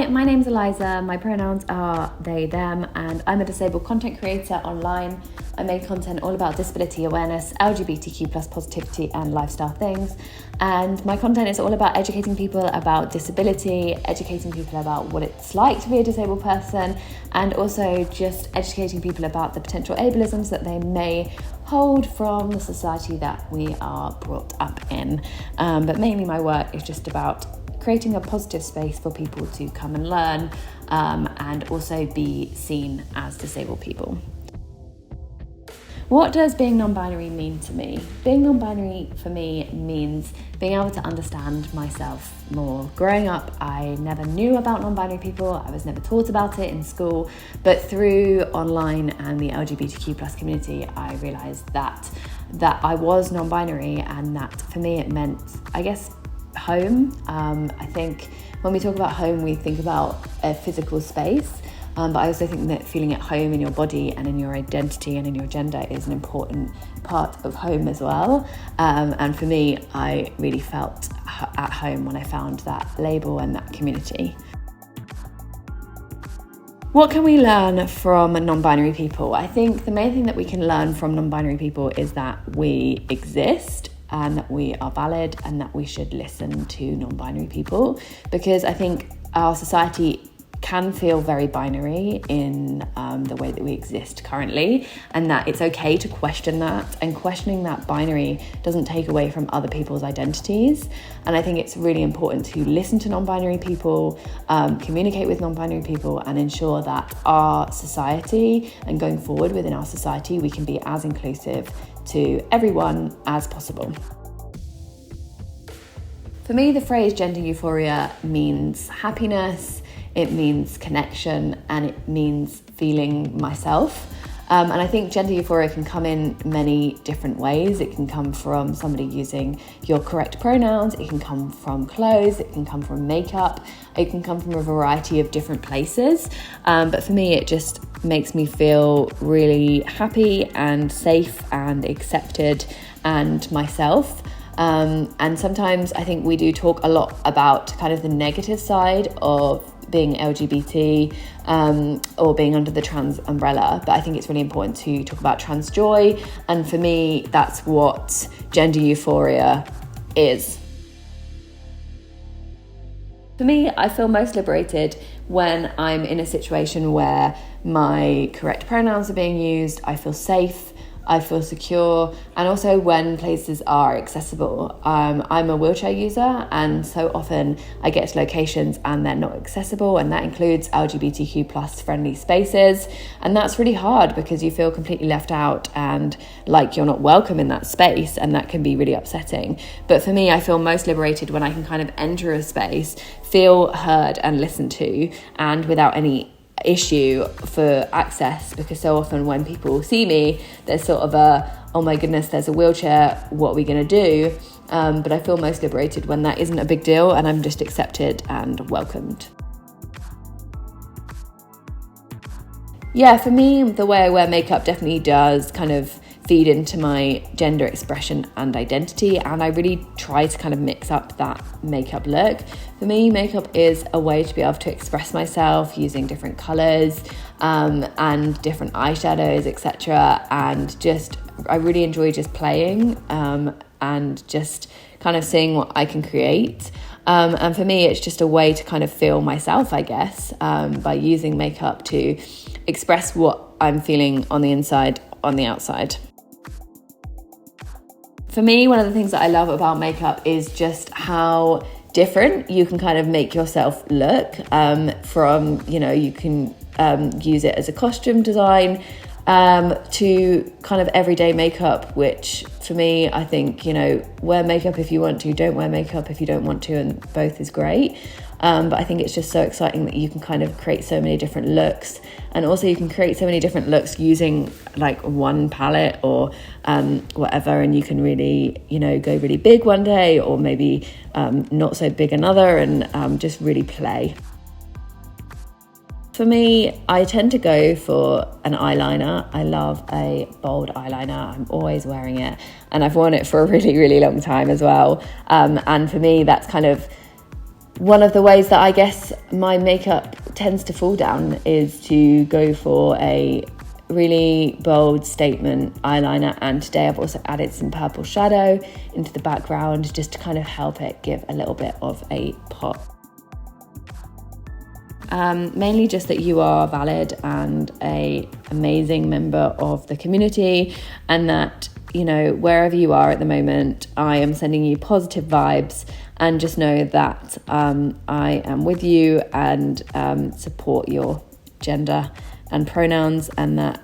Hi, my name's Eliza. My pronouns are they, them, and I'm a disabled content creator online. I make content all about disability awareness, LGBTQ plus positivity and lifestyle things. And my content is all about educating people about disability, educating people about what it's like to be a disabled person, and also just educating people about the potential ableisms that they may hold from the society that we are brought up in. But mainly my work is just about creating a positive space for people to come and learn and also be seen as disabled people. What does being non-binary mean to me? Being non-binary for me means being able to understand myself more. Growing up, I never knew about non-binary people. I was never taught about it in school, but through online and the LGBTQ plus community, I realised that I was non-binary, and that for me it meant, I guess, home. I think when we talk about home, we think about a physical space, but I also think that feeling at home in your body and in your identity and in your gender is an important part of home as well. And for me, I really felt at home when I found that label and that community. What can we learn from non-binary people? I think the main thing that we can learn from non-binary people is that we exist, and that we are valid, and that we should listen to non-binary people, because I think our society can feel very binary in the way that we exist currently, and that it's okay to question that, and questioning that binary doesn't take away from other people's identities. And I think it's really important to listen to non-binary people, communicate with non-binary people, and ensure that our society and going forward within our society, we can be as inclusive to everyone as possible. For me, the phrase gender euphoria means happiness, it means connection, and it means feeling myself. And I think gender euphoria can come in many different ways. It can come from somebody using your correct pronouns, it can come from clothes, it can come from makeup, it can come from a variety of different places. But for me, it just makes me feel really happy and safe and accepted and myself. And sometimes I think we do talk a lot about kind of the negative side of being LGBT or being under the trans umbrella, but I think it's really important to talk about trans joy, and for me that's what gender euphoria is. For me, I feel most liberated when I'm in a situation where my correct pronouns are being used, I feel safe, I feel secure, and also when places are accessible. I'm a wheelchair user, and so often I get to locations and they're not accessible, and that includes LGBTQ plus friendly spaces, and that's really hard because you feel completely left out and like you're not welcome in that space, and that can be really upsetting. But for me, I feel most liberated when I can kind of enter a space, feel heard and listened to, and without any issue for access, because so often when people see me, there's sort of oh my goodness, there's a wheelchair, what are we going to do? But I feel most liberated when that isn't a big deal and I'm just accepted and welcomed. Yeah, for me, the way I wear makeup definitely does kind of feed into my gender expression and identity, and I really try to kind of mix up that makeup look. For me, makeup is a way to be able to express myself using different colours and different eyeshadows, etc. And just, I really enjoy just playing and just kind of seeing what I can create. And for me, it's just a way to kind of feel myself, I guess, by using makeup to express what I'm feeling on the inside, on the outside. For me, one of the things that I love about makeup is just how different you can kind of make yourself look from, you can use it as a costume design to kind of everyday makeup, which for me, I think, wear makeup if you want to, don't wear makeup if you don't want to, and both is great. But I think it's just so exciting that you can kind of create so many different looks, and also you can create so many different looks using like one palette or whatever, and you can really, go really big one day or maybe not so big another, and just really play. For me, I tend to go for an eyeliner. I love a bold eyeliner. I'm always wearing it, and I've worn it for a really, really long time as well. And for me, that's kind of One of the ways that I guess my makeup tends to fall down is to go for a really bold statement eyeliner, and today I've also added some purple shadow into the background just to kind of help it give a little bit of a pop. Mainly just that you are valid and an amazing member of the community, and that, you know, wherever you are at the moment, I am sending you positive vibes, and just know that I am with you and support your gender and pronouns, and that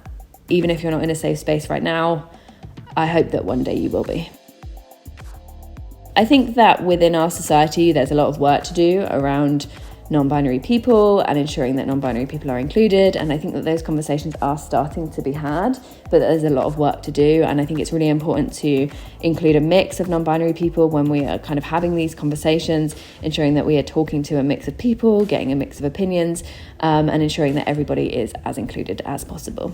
even if you're not in a safe space right now, I hope that one day you will be. I think that within our society, there's a lot of work to do around non-binary people and ensuring that non-binary people are included, and I think that those conversations are starting to be had, but there's a lot of work to do, and I think it's really important to include a mix of non-binary people when we are kind of having these conversations, ensuring that we are talking to a mix of people, getting a mix of opinions, and ensuring that everybody is as included as possible.